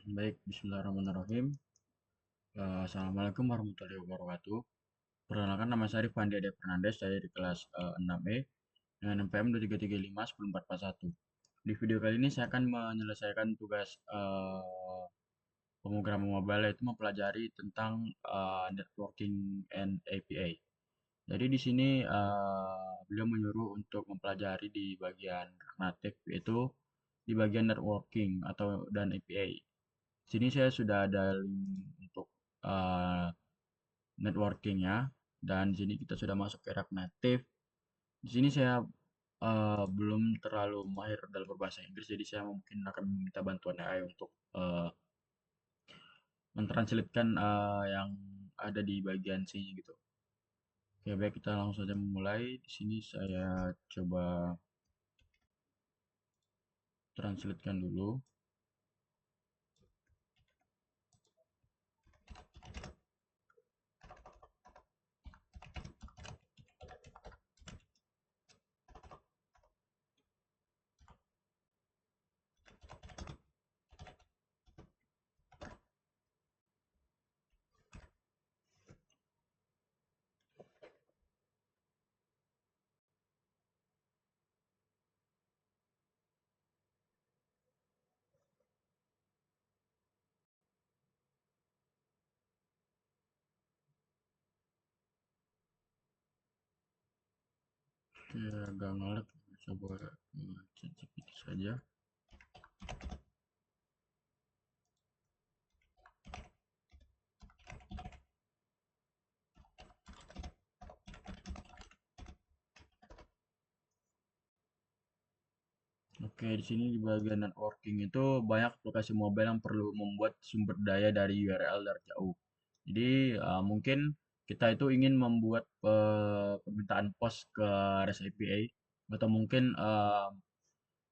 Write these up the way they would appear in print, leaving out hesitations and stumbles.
Baik, bismillahirrahmanirrahim. Assalamualaikum warahmatullahi wabarakatuh. Perkenalkan, nama saya Rifandi Ade Fernandes, saya di kelas 6E dengan NPM 2335 10441. Di video kali ini saya akan menyelesaikan tugas pemrograman mobile, yaitu mempelajari tentang networking and API. Jadi di sini beliau menyuruh untuk mempelajari di bagian natif, yaitu di bagian networking atau dan API. Sini saya sudah ada link untuk uh, networkingnya, dan di sini kita sudah masuk ke React Native. Di sini saya belum terlalu mahir dalam berbahasa Inggris, jadi saya mungkin akan meminta bantuan AI untuk mentranslatekan yang ada di bagian sini gitu. Oke, baik, kita langsung saja memulai. Di sini saya coba translatekan dulu. Oke, agak ngelag, coba ChatGPT saja. Oke, di sini di bagian networking itu banyak aplikasi mobile yang perlu membuat sumber daya dari URL dari jauh. Jadi mungkin kita itu ingin membuat permintaan post ke REST API, atau mungkin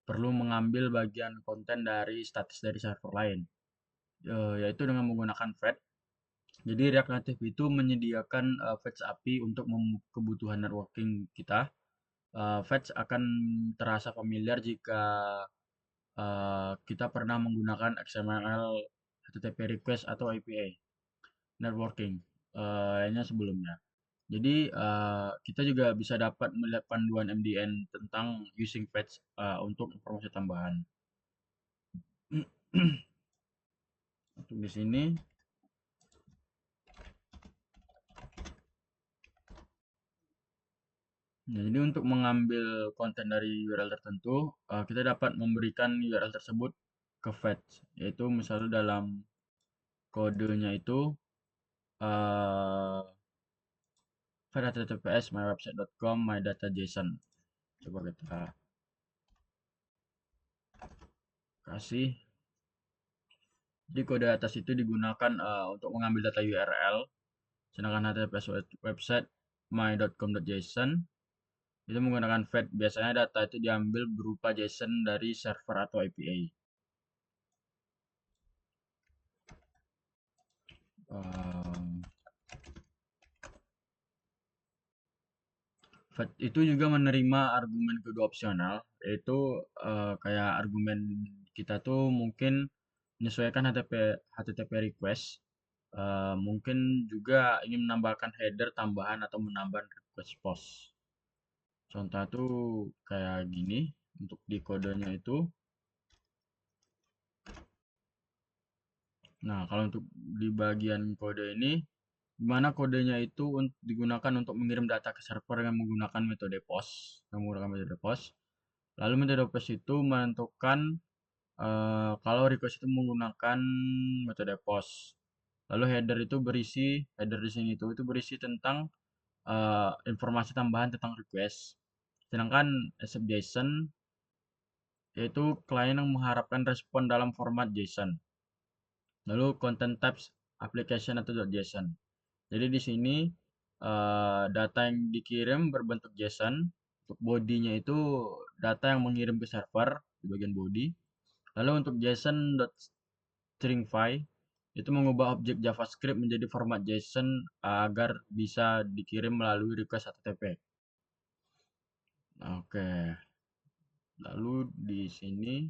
perlu mengambil bagian konten dari status dari server lain, yaitu dengan menggunakan Fed. Jadi React Native itu menyediakan Fetch API untuk kebutuhan networking kita. Fetch akan terasa familiar jika kita pernah menggunakan XML, HTTP request atau API networking lainnya sebelumnya. Jadi kita juga bisa dapat melihat panduan MDN tentang using fetch untuk informasi tambahan. Untuk di sini, nah, jadi untuk mengambil konten dari URL tertentu, kita dapat memberikan URL tersebut ke fetch, yaitu misalnya dalam kodenya itu uh, file https mywebsite.com mydata.json. Coba kita kasih. Jadi kode atas itu digunakan untuk mengambil data URL, sedangkan https website my.com.json itu menggunakan fetch. Biasanya data itu diambil berupa JSON dari server atau API. Fetch itu juga menerima argumen kedua opsional, yaitu kayak argumen kita tuh mungkin menyesuaikan HTTP request, mungkin juga ingin menambahkan header tambahan atau menambah request post. Contoh tuh kayak gini untuk di kodenya itu. Nah, kalau untuk di bagian kode ini, di mana kodenya itu digunakan untuk mengirim data ke server dengan menggunakan metode POST. Lalu metode POST itu menentukan kalau request itu menggunakan metode POST. Lalu header di sini itu berisi tentang informasi tambahan tentang request. Sedangkan accept JSON yaitu klien yang mengharapkan respon dalam format JSON. Lalu content types application atau .json. Jadi di sini data yang dikirim berbentuk JSON. Untuk bodinya itu data yang mengirim ke server di bagian body. Lalu untuk JSON.stringify itu mengubah objek JavaScript menjadi format JSON agar bisa dikirim melalui request HTTP. Oke. Lalu di sini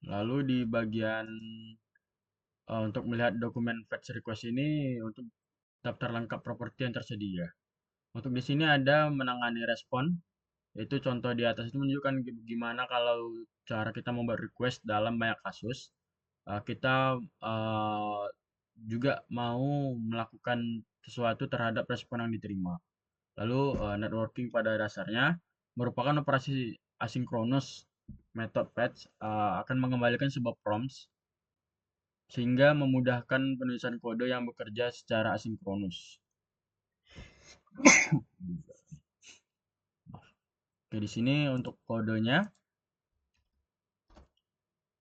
Lalu di bagian untuk melihat dokumen fetch request ini untuk daftar lengkap properti yang tersedia. Untuk di sini ada menangani respon, yaitu contoh di atas itu menunjukkan gimana kalau cara kita membuat request dalam banyak kasus. Kita juga mau melakukan sesuatu terhadap respon yang diterima. Lalu networking pada dasarnya merupakan operasi asinkronus. Method fetch akan mengembalikan sebuah prompts sehingga memudahkan penulisan kode yang bekerja secara asinkronus. Oke, di sini untuk kodenya,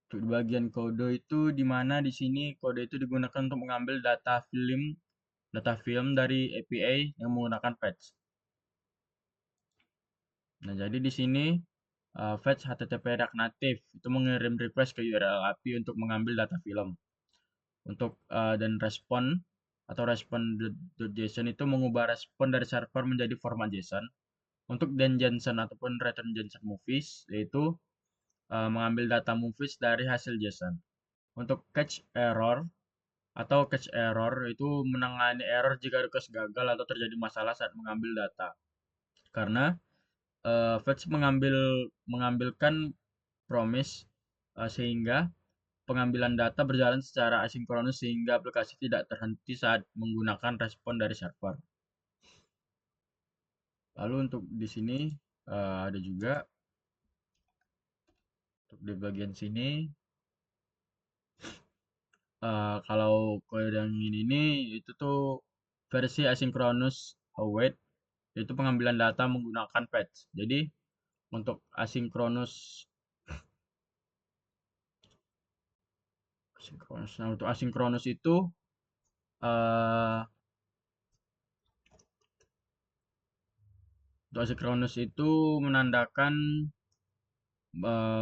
untuk bagian kode itu di mana di sini kode itu digunakan untuk mengambil data film dari API yang menggunakan fetch. Nah, jadi di sini fetch HTTP React Native itu mengirim request ke URL API untuk mengambil data film. Untuk dan respon.json itu mengubah respon dari server menjadi format JSON. Untuk JSON ataupun return JSON movies yaitu mengambil data movies dari hasil JSON. Untuk catch error itu menangani error jika request gagal atau terjadi masalah saat mengambil data. Karena fetch mengambilkan promise sehingga pengambilan data berjalan secara asinkronus sehingga aplikasi tidak terhenti saat menggunakan respon dari server. Lalu untuk di sini ada juga untuk di bagian sini kalau kode yang ini nih itu tuh versi asynchronous await, yaitu pengambilan data menggunakan fetch. Jadi untuk asynchronous itu eh, menandakan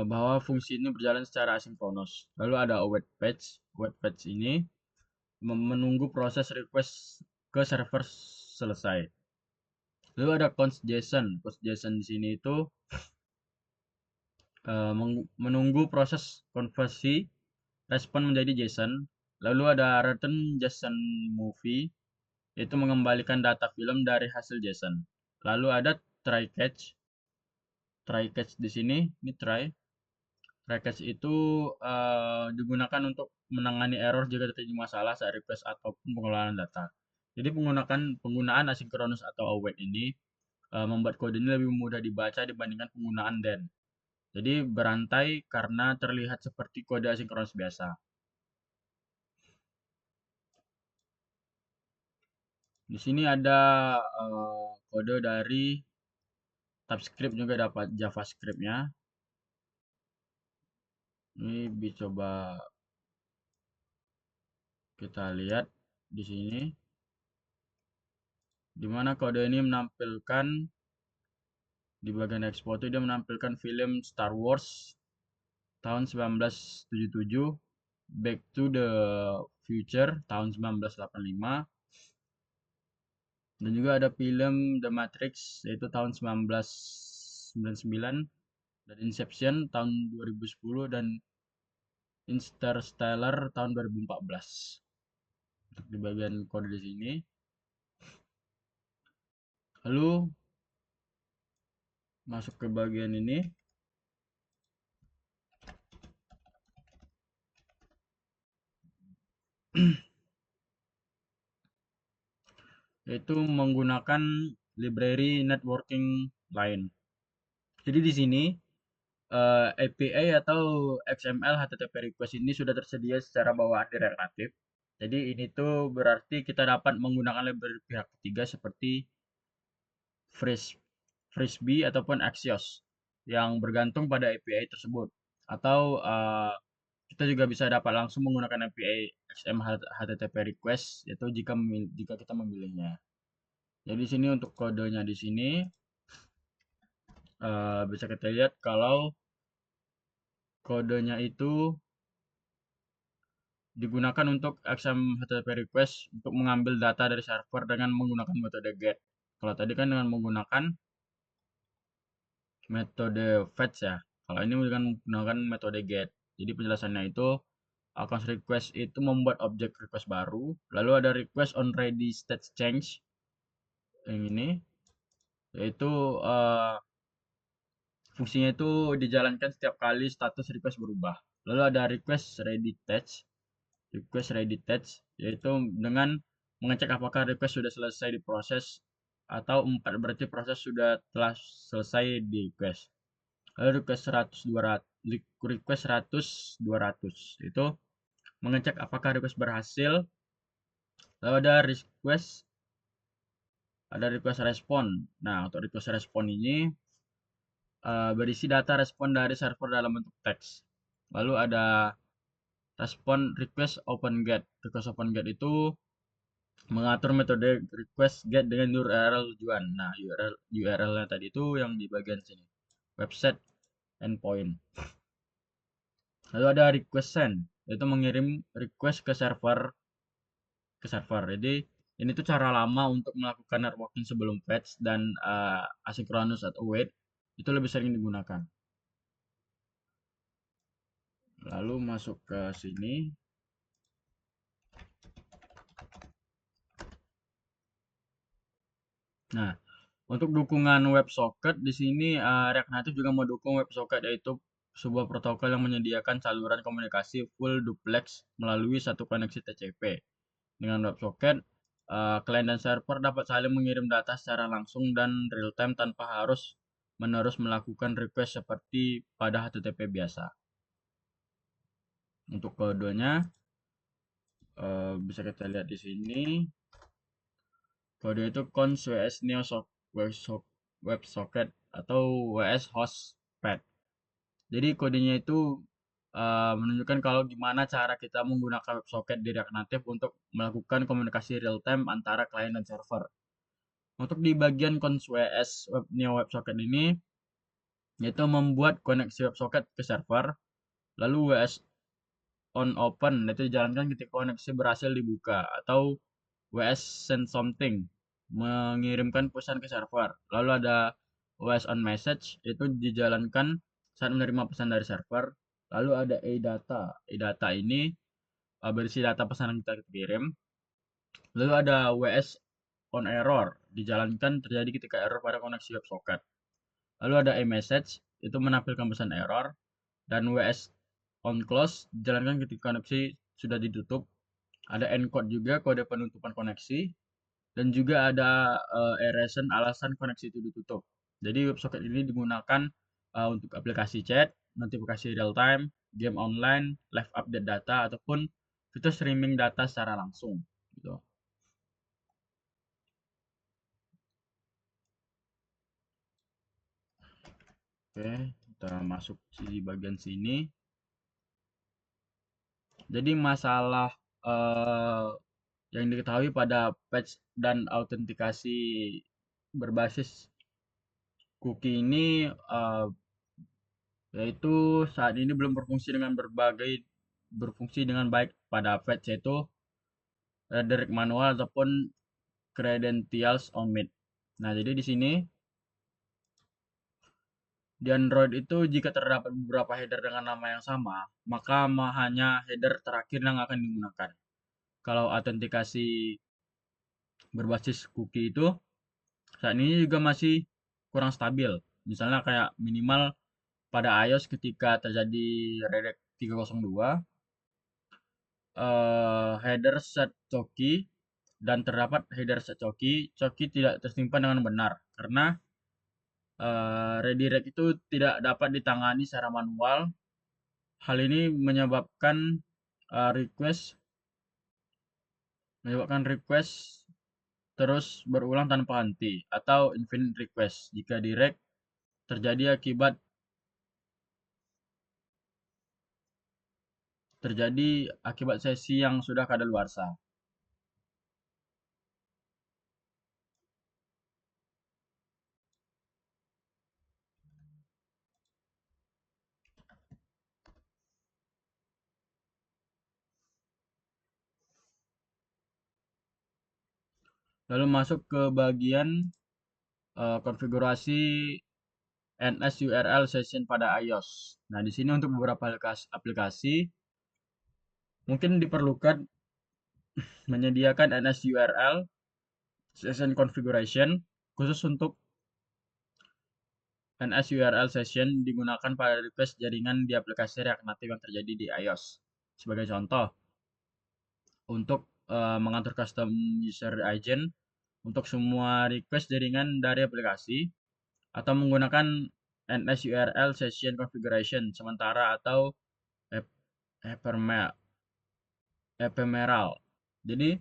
bahwa fungsi ini berjalan secara asinkronus. Lalu ada await fetch. Await fetch ini menunggu proses request ke server selesai. Lalu ada const JSON. Const JSON di sini itu menunggu proses konversi respon menjadi JSON. Lalu ada return JSON movie, yaitu mengembalikan data film dari hasil JSON. Lalu ada try catch. Try catch di sini, ini try. Try catch itu digunakan untuk menangani error jika terjadi masalah saat request ataupun pengelolaan data. Jadi penggunaan asinkronus atau await ini membuat kode ini lebih mudah dibaca dibandingkan penggunaan then. Jadi berantai karena terlihat seperti kode asinkronus biasa. Di sini ada kode dari TypeScript juga dapat JavaScript-nya. Ini coba kita lihat di sini, di mana kode ini menampilkan di bagian ekspor itu dia menampilkan film Star Wars tahun 1977, Back to the Future tahun 1985, dan juga ada film The Matrix yaitu tahun 1999, dan Inception tahun 2010, dan Interstellar tahun 2014. Untuk di bagian kode di sini. Lalu masuk ke bagian ini, yaitu menggunakan library networking lain. Jadi di sini API atau XML HTTP request ini sudah tersedia secara bawaan di React Native. Jadi ini tuh berarti kita dapat menggunakan library pihak ketiga seperti Frisbee ataupun Axios yang bergantung pada API tersebut. Atau kita juga bisa dapat langsung menggunakan API XML HTTP request yaitu jika kita memilihnya. Jadi di sini untuk kodenya di sini bisa kita lihat kalau kodenya itu digunakan untuk XML HTTP request untuk mengambil data dari server dengan menggunakan metode get. Kalau tadi kan dengan menggunakan metode fetch ya. Kalau ini dengan menggunakan metode get. Jadi penjelasannya itu account request itu membuat objek request baru, lalu ada request on ready state change yang ini, yaitu fungsinya itu dijalankan setiap kali status request berubah. Lalu ada request ready touch, yaitu dengan mengecek apakah request sudah selesai diproses atau 4 berarti proses sudah telah selesai di request. Lalu request 100 200 itu mengecek apakah request berhasil. Lalu ada request respon. Nah, untuk request respon ini berisi data respon dari server dalam bentuk teks. Lalu ada respon request open get. Request open get itu mengatur metode request get dengan URL tujuan. Nah, URL-nya tadi itu yang di bagian sini. Website endpoint. Lalu ada request send, yaitu mengirim request ke server. Jadi ini tuh cara lama untuk melakukan networking sebelum fetch dan asynchronous atau wait itu lebih sering digunakan. Lalu masuk ke sini. Nah, untuk dukungan WebSocket di sini React Native juga mendukung WebSocket, yaitu sebuah protokol yang menyediakan saluran komunikasi full duplex melalui satu koneksi TCP. Dengan WebSocket, klien dan server dapat saling mengirim data secara langsung dan real time tanpa harus menerus melakukan request seperti pada HTTP biasa. Untuk kodenya bisa kita lihat di sini. Kode itu cons WS Neo WebSocket atau WS Hostpath. Jadi kodenya itu menunjukkan kalau gimana cara kita menggunakan WebSocket di React Native untuk melakukan komunikasi real time antara klien dan server. Untuk di bagian cons WS Neo WebSocket ini, yaitu membuat koneksi WebSocket ke server, lalu WS on open itu dijalankan ketika koneksi berhasil dibuka, atau WS send something mengirimkan pesan ke server. Lalu ada WS on message itu dijalankan saat menerima pesan dari server. Lalu ada e-data. E-data ini berisi data pesan yang kita kirim. Lalu ada WS on error dijalankan terjadi ketika error pada koneksi WebSocket. Lalu ada e-message itu menampilkan pesan error, dan WS on close dijalankan ketika koneksi sudah ditutup. Ada encode juga, kode penutupan koneksi, dan juga ada reason alasan koneksi itu ditutup. Jadi WebSocket ini digunakan untuk aplikasi chat, notifikasi real time, game online, live update data, ataupun fitur streaming data secara langsung gitu. Oke, kita masuk di bagian sini. Jadi masalah yang diketahui pada patch dan autentikasi berbasis cookie ini yaitu saat ini belum berfungsi dengan baik pada patch, yaitu redirect manual ataupun credentials omit. Nah, jadi di sini di Android itu jika terdapat beberapa header dengan nama yang sama, maka hanya header terakhir yang akan digunakan. Kalau autentikasi berbasis cookie itu saat ini juga masih kurang stabil. Misalnya kayak minimal pada iOS ketika terjadi redirect 302, header set coki dan terdapat header set coki tidak tersimpan dengan benar karena redirect itu tidak dapat ditangani secara manual. Hal ini uh, request menyebabkan request terus berulang tanpa henti atau infinite request jika direct terjadi akibat sesi yang sudah kadaluarsa. Lalu masuk ke bagian konfigurasi NSURL session pada iOS. Nah, di sini untuk beberapa aplikasi mungkin diperlukan menyediakan NSURL session configuration khusus untuk NSURL session digunakan pada request jaringan di aplikasi React Native yang terjadi di iOS. Sebagai contoh, untuk mengatur custom user agent untuk semua request jaringan dari aplikasi atau menggunakan NSURL session configuration sementara atau ephemeral. Jadi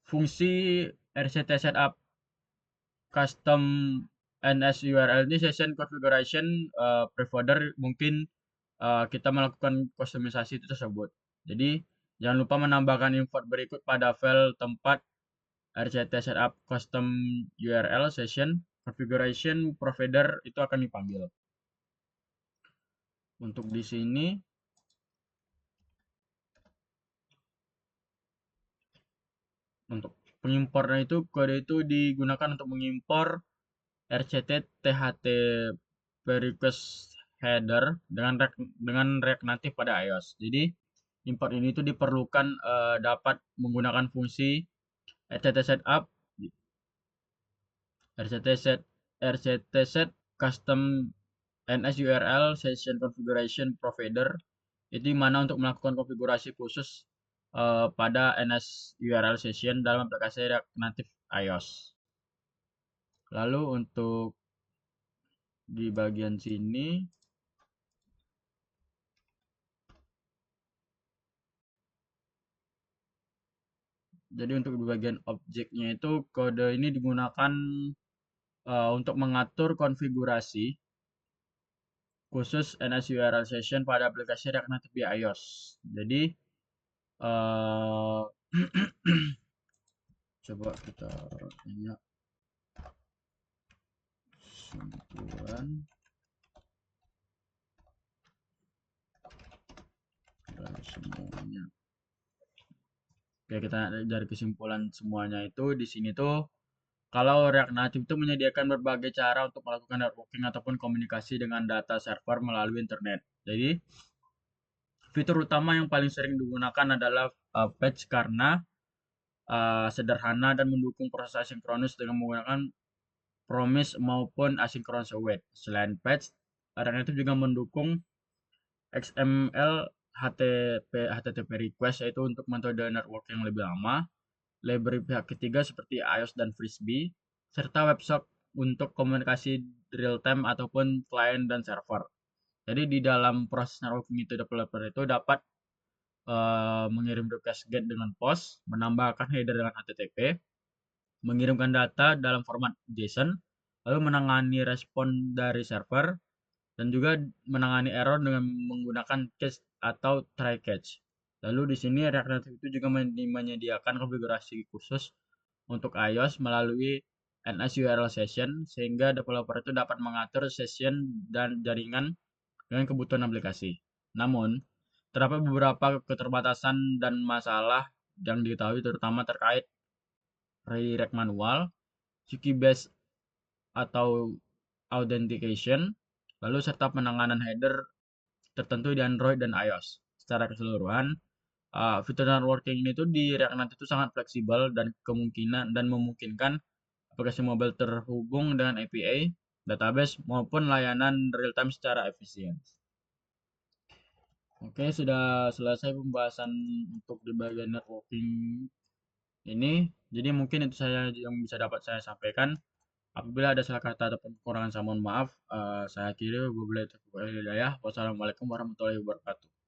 fungsi RCT setup custom NSURL ini session configuration provider mungkin kita melakukan kustomisasi itu tersebut. Jadi jangan lupa menambahkan import berikut pada file tempat RCT setup custom URL session configuration provider itu akan dipanggil. Untuk di sini untuk pengimpornya itu kode itu digunakan untuk mengimpor RCT THT request header dengan React Native pada iOS. Jadi import ini itu diperlukan dapat menggunakan fungsi RCT setup RCT set custom NSURL session configuration provider itu mana untuk melakukan konfigurasi khusus pada NSURL session dalam aplikasi React Native iOS. Lalu untuk di bagian sini jadi untuk di bagian objeknya itu kode ini digunakan untuk mengatur konfigurasi khusus NSURL session pada aplikasi React Native di iOS. Jadi coba kita lihat kesimpulan dari semuanya. Oke, kita dari kesimpulan semuanya itu di sini tuh kalau React Native itu menyediakan berbagai cara untuk melakukan networking ataupun komunikasi dengan data server melalui internet. Jadi fitur utama yang paling sering digunakan adalah Fetch karena sederhana dan mendukung proses asinkronus dengan menggunakan promise maupun asynchronous await. Selain Fetch, React Native juga mendukung XML HTTP request yaitu untuk metode networking yang lebih lama, library pihak ketiga seperti iOS dan Frisbee, serta webshop untuk komunikasi real time ataupun client dan server. Jadi di dalam proses networking itu developer itu dapat mengirim request GET dengan POST, menambahkan header dengan HTTP, mengirimkan data dalam format JSON, lalu menangani respon dari server, dan juga menangani error dengan menggunakan catch atau try catch. Lalu di sini React Native itu juga menyediakan konfigurasi khusus untuk iOS melalui NSURL session sehingga developer itu dapat mengatur session dan jaringan dengan kebutuhan aplikasi. Namun, terdapat beberapa keterbatasan dan masalah yang diketahui terutama terkait redirect manual, cookie based atau authentication, lalu serta penanganan header tertentu di Android dan iOS. Secara keseluruhan, fitur networking ini tuh di React Native itu sangat fleksibel dan memungkinkan aplikasi mobile terhubung dengan API, database maupun layanan real time secara efisien. Oke, sudah selesai pembahasan untuk di bagian networking ini. Jadi mungkin itu saya yang bisa dapat saya sampaikan. Apabila ada salah kata ataupun kekurangan, saya mohon maaf. Saya akhiri. Wassalamualaikum warahmatullahi wabarakatuh.